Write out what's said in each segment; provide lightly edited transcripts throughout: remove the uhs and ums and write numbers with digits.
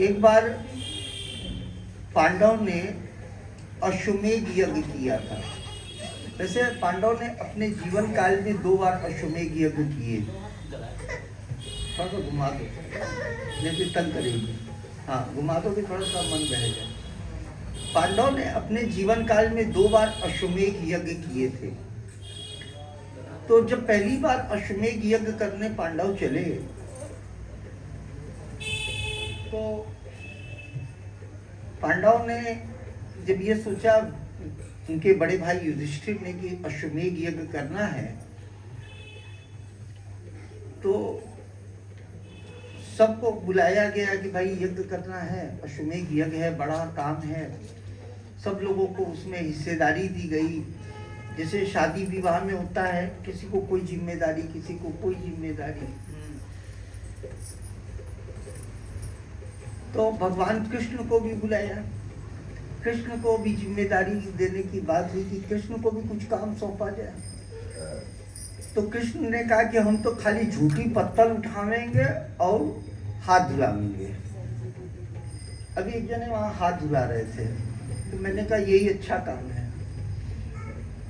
एक बार पांडव ने अश्वमेध यज्ञ किया था। वैसे पांडव ने अपने जीवन काल में 2 बार अश्वमेध यज्ञ किए। थोड़ा सा घुमा दो, नहीं फिर तंग करेगी। हाँ, घुमा दो कि थोड़ा सा मन बह जाए। पांडव ने अपने जीवन काल में 2 बार अश्वमेध यज्ञ किए थे। तो जब पहली बार अश्वमेध यज्ञ करने पांडव चले तो पांडव ने जब ये सोचा, उनके बड़े भाई युधिष्ठिर ने कि अश्वमेध यज्ञ करना है, तो सबको बुलाया गया कि भाई यज्ञ करना है, अश्वमेध यज्ञ है, बड़ा काम है। सब लोगों को उसमें हिस्सेदारी दी गई। जैसे शादी विवाह में होता है, किसी को कोई जिम्मेदारी, किसी को कोई जिम्मेदारी। तो भगवान कृष्ण को भी बुलाया, कृष्ण को भी जिम्मेदारी देने की बात हुई कि कृष्ण को भी कुछ काम सौंपा जाए। तो कृष्ण ने कहा कि हम तो खाली झूठी पत्तल उठावेंगे और हाथ धुलाएंगे। अभी एक जने वहां हाथ धुला रहे थे, तो मैंने कहा यही अच्छा काम है।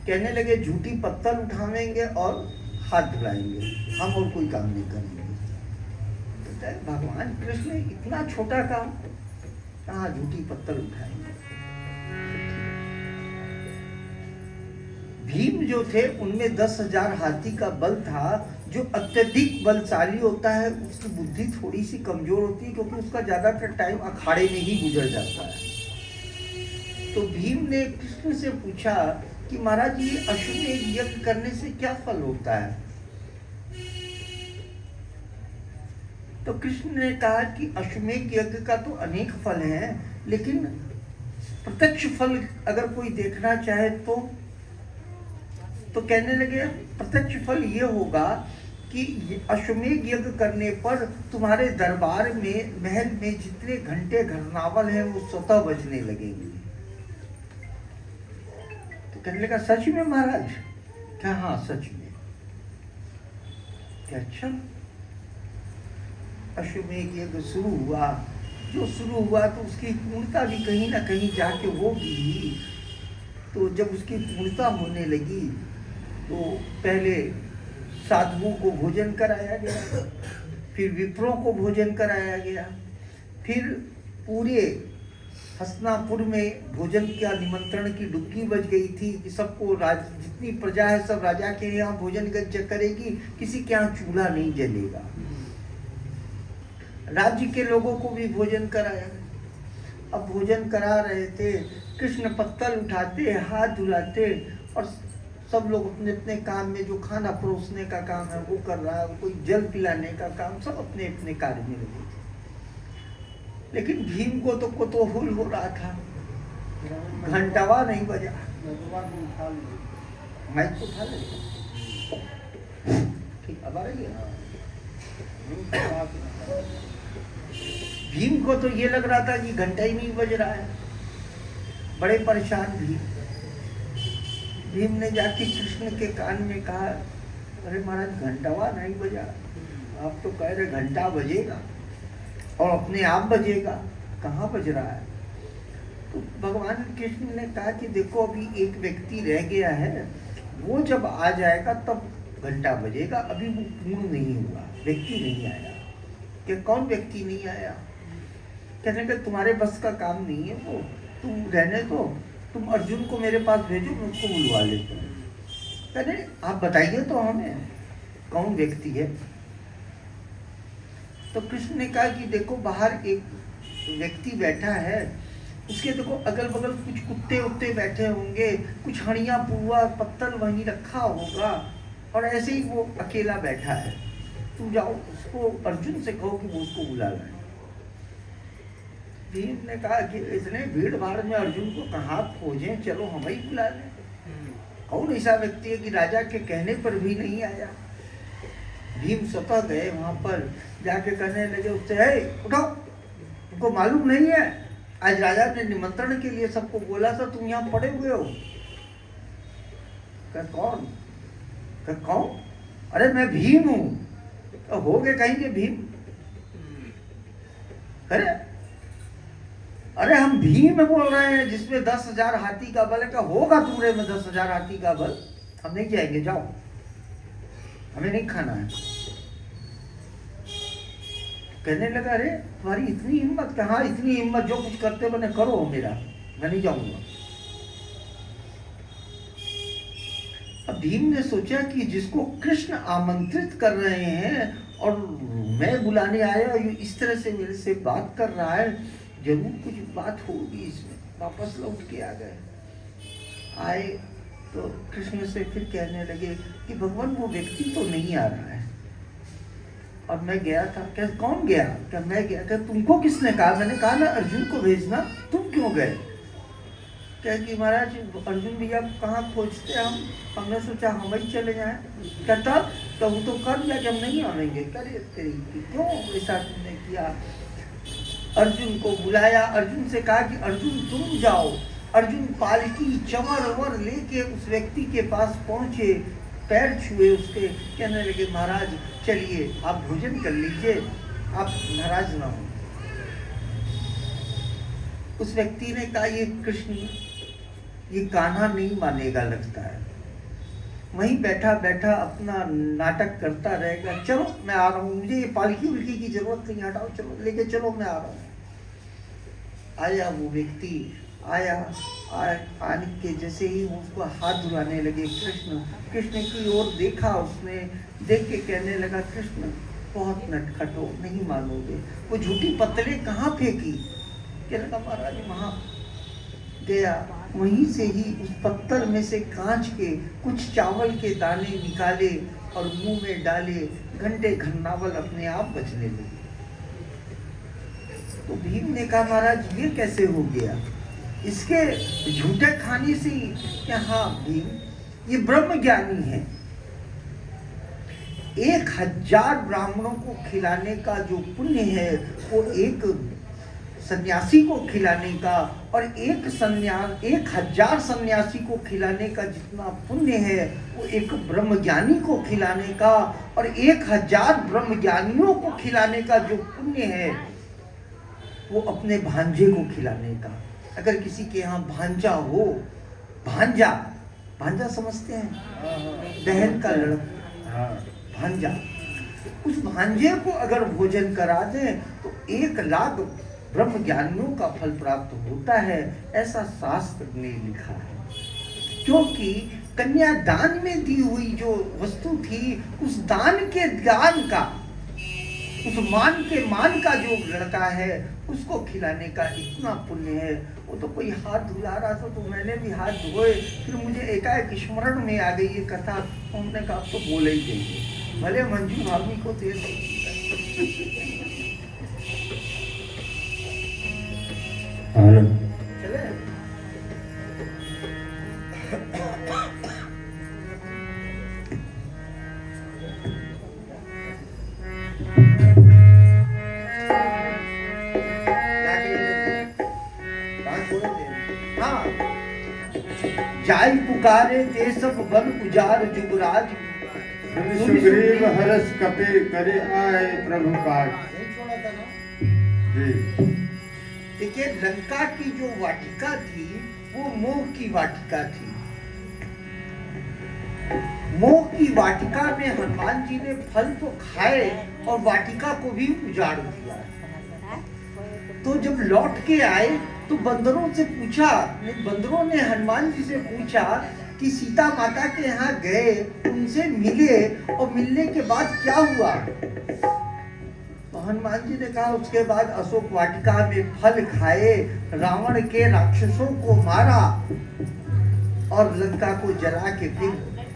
कहने लगे झूठी पत्तल उठावेंगे और हाथ धुलाएंगे, हम और कोई काम नहीं करेंगे। तो भगवान कृष्ण इतना छोटा काम, कहाँ झूठी पत्तल उठाएंगे। भीम जो थे उनमें 10,000 हाथी का बल था। जो अत्यधिक बलशाली होता है उसकी बुद्धि थोड़ी सी कमजोर होती है, क्योंकि उसका ज्यादातर टाइम अखाड़े में ही गुजर जाता है। तो भीम ने कृष्ण से पूछा कि महाराज ये अश्वमेध यज्ञ करने से क्या फल होता है? तो कृष्ण ने कहा कि अश्वमेध यज्ञ का तो अनेक फल हैं, लेकिन प्रत्यक्ष फल अगर कोई देखना चाहे तो कहने लगे प्रत्यक्ष फल ये होगा कि अश्वमेध यज्ञ करने पर तुम्हारे दरबार में, महल में जितने घंटे घरनावल हैं वो स्वतः बजने लगेंगे। तो कहने लगा सच में महाराज? क्या? हाँ सच में। क्या? अच्छा। अश्वमेध यज्ञ शुरू हुआ, जो शुरू हुआ तो उसकी पूर्णता भी कहीं ना कहीं जाके होगी। तो जब उसकी पूर्णता होने लगी तो पहले साधुओं को भोजन कराया गया, फिर विप्रों को भोजन कराया गया, फिर पूरे हस्तिनापुर में भोजन का निमंत्रण की डुबकी बज गई थी कि सबको, जितनी प्रजा है सब राजा के यहाँ भोजन करेगी, किसी के यहाँ चूल्हा नहीं जलेगा। राज्य के लोगों को भी भोजन कराया। अब भोजन करा रहे थे, कृष्ण पत्तल उठाते, हाथ धुलाते, और सब लोग अपने अपने काम में, जो खाना परोसने का काम है वो कर रहा है, कोई जल पिलाने का काम, सब अपने अपने कार्य में लगे थे। लेकिन भीम को तो कुतूहल हो रहा था, घंटावा नहीं बजा। माइक को उठा ले, ठीक अब आ रही है। भीम को तो ये लग रहा था कि घंटा ही नहीं बज रहा है। बड़े परेशान भीम ने जाके कृष्ण के कान में कहा, अरे महाराज घंटावा नहीं बजा, आप तो कह रहे घंटा बजेगा और अपने आप बजेगा, कहाँ बज रहा है? तो भगवान कृष्ण ने कहा कि देखो अभी एक व्यक्ति रह गया है, वो जब आ जाएगा तब घंटा बजेगा, अभी वो पूर्ण नहीं हुआ, व्यक्ति नहीं आया। क्या? कौन व्यक्ति नहीं आया? कहने का तुम्हारे बस का काम नहीं है वो, तुम रहने दो, तुम अर्जुन को मेरे पास भेजो, मैं उसको बुलवा लेता हूँ। कहने आप बताइए तो हमें कौन व्यक्ति है? तो कृष्ण ने कहा कि देखो बाहर एक व्यक्ति बैठा है, उसके देखो अगल बगल कुछ कुत्ते उत्ते बैठे होंगे, कुछ हड़िया पुआ पत्तल वहीं रखा होगा, और ऐसे ही वो अकेला बैठा है। तुम जाओ उसको, अर्जुन से कहो कि वो उसको बुला लाए। भीम ने कहा कि इतने भीड़ भाड़ में अर्जुन को कहाँ खोजें, चलो हम ही बुला लें। कौन ऐसा व्यक्ति है कि राजा के कहने पर भी नहीं आया? भीम स्वतः गए वहां पर, जाके कहने लगे उससे, है उठाओ, तुमको मालूम नहीं है आज राजा ने निमंत्रण के लिए सबको बोला था, तुम यहाँ पड़े हुए हो? कह कौन? कह कौन? अरे मैं भीम हूँ। तो हो गए कहीं के भीम? अरे अरे हम भीम बोल रहे हैं जिसमें 10,000 हाथी का बल है। क्या होगा तुम्हारे में 10,000 हाथी का बल? हम नहीं जाएंगे, जाओ, हमें नहीं खाना है। कहने लगा अरे तुम्हारी इतनी हिम्मत? कहाँ इतनी हिम्मत, जो कुछ करते बने करो, मेरा मैं नहीं जाऊंगा। अब भीम ने सोचा कि जिसको कृष्ण आमंत्रित कर रहे हैं और मैं बुलाने आया, इस तरह से मेरे से बात कर रहा है, जरूर कुछ बात होगी इसमें। वापस लौट के आ गए। आए तो कृष्ण से फिर कहने लगे कि भगवान वो व्यक्ति तो नहीं आ रहा है और मैं गया था। क्या कौन गया? क्या मैं गया? क्या तुमको किसने कहा? मैंने कहा ना अर्जुन को भेजना, तुम क्यों गए? क्या कि महाराज अर्जुन भैया कहाँ खोजते हम, हमने सोचा हम ही चले जाएं। कहता तो वो तो कर दिया कि हम नहीं आवेंगे। करे क्यों ऐसा तुमने किया? अर्जुन को बुलाया, अर्जुन से कहा कि अर्जुन तुम जाओ। अर्जुन पालकी चमर वर लेके उस व्यक्ति के पास पहुंचे, पैर छुए उसके, कहने लगे महाराज चलिए आप भोजन कर लीजिए, आप नाराज ना हो। उस व्यक्ति ने कहा ये कृष्ण, ये कान्हा नहीं मानेगा लगता है, वहीं बैठा बैठा अपना नाटक करता रहेगा। चलो मैं आ रहा हूँ, मुझे ये पालकी उल्की की जरूरत नहीं, हटाओ, चलो लेके चलो, मैं आ रहा हूँ। आया वो व्यक्ति, आया आने के जैसे ही उसको हाथ धुलाने लगे कृष्ण की ओर देखा उसने, देख के कहने लगा कृष्ण बहुत नटखट हो, नहीं मानोगे। वो झूठी पत्तले कहाँ फेंकी? कहने लगा महाराज वहाँ गया, वहीं से ही उस पत्थर में से कांच के कुछ चावल के दाने निकाले और मुंह में डाले, घंटे घन्नावल अपने आप बचने लगे। तो भीम ने कहा महाराज ये कैसे हो गया? इसके झूठे खाने से क्या? हाँ भीम, ये ब्रह्म ज्ञानी है। 1000 ब्राह्मणों को खिलाने का जो पुण्य है वो एक सन्यासी को खिलाने का, और 1000 सन्यासी को खिलाने का जितना पुण्य है वो एक ब्रह्मज्ञानी को खिलाने का, और 1000 ब्रह्मज्ञानियों को खिलाने का जो पुण्य है वो अपने भांजे को खिलाने का। अगर किसी के यहाँ भांजा हो, भांजा समझते हैं, बहन का लड़का, भांजा, उस भांजे को अगर भोजन करा दें तो 1,00,000 ब्रह्म ज्ञानियों का फल प्राप्त होता है, ऐसा शास्त्र ने लिखा है। क्योंकि कन्यादान में दी हुई जो वस्तु थी, उस दान के ज्ञान का, उस मान का जो लड़का है उसको खिलाने का इतना पुण्य है। वो तो कोई हाथ धुला रहा था तो मैंने भी हाथ धोए, फिर मुझे एकाएक स्मरण में आ गई ये कथा। उन्होंने कहा तो बोले ही देंगे, भले मंजू भाभी को दे दो। चले जाई पुकारे ते सब बन उजार जुगराज, सुग्रीव हरस कपे करे आए प्रभु काज। देखिए लंका की जो वाटिका थी वो मोह की वाटिका थी। मोह की वाटिका में हनुमान जी ने फल तो खाए और वाटिका को भी उजाड़ दिया। तो जब लौट के आए तो बंदरों से पूछा, बंदरों ने हनुमान जी से पूछा कि सीता माता के यहाँ गए, उनसे मिले और मिलने के बाद क्या हुआ? तो हनुमान जी ने कहा उसके बाद अशोक वाटिका में फल खाए, रावण के राक्षसों को मारा और लंका को जला के फिर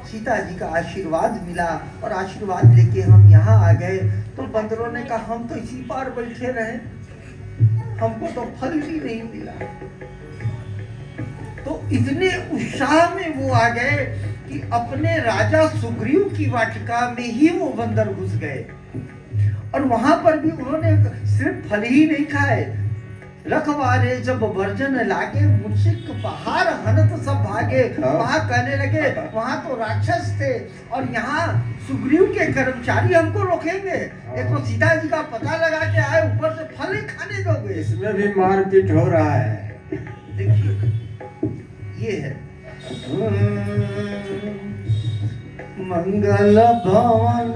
सीता जी का आशीर्वाद मिला और आशीर्वाद लेके हम यहाँ आ गए। तो बंदरों ने कहा हम तो इसी पार बैठे रहे, हमको तो फल भी नहीं मिला। तो इतने उत्साह में वो आ गए कि अपने राजा सुग्रीव की वाटिका में ही वो बंदर घुस गए और वहां पर भी उन्होंने सिर्फ फल ही नहीं खाए। रखवारे जब वर्जन लागे, मुझसिक पहाड़ हनत सब भागे। वहां कहने लगे वहां तो राक्षस थे और यहाँ सुग्रीव के कर्मचारी हमको रोकेंगे। एक तो सीता जी का पता लगा के आए, ऊपर से फल ही खाने दोगे। इसमें भी मारपीट हो रहा है। देखिए ये है मंगल भवन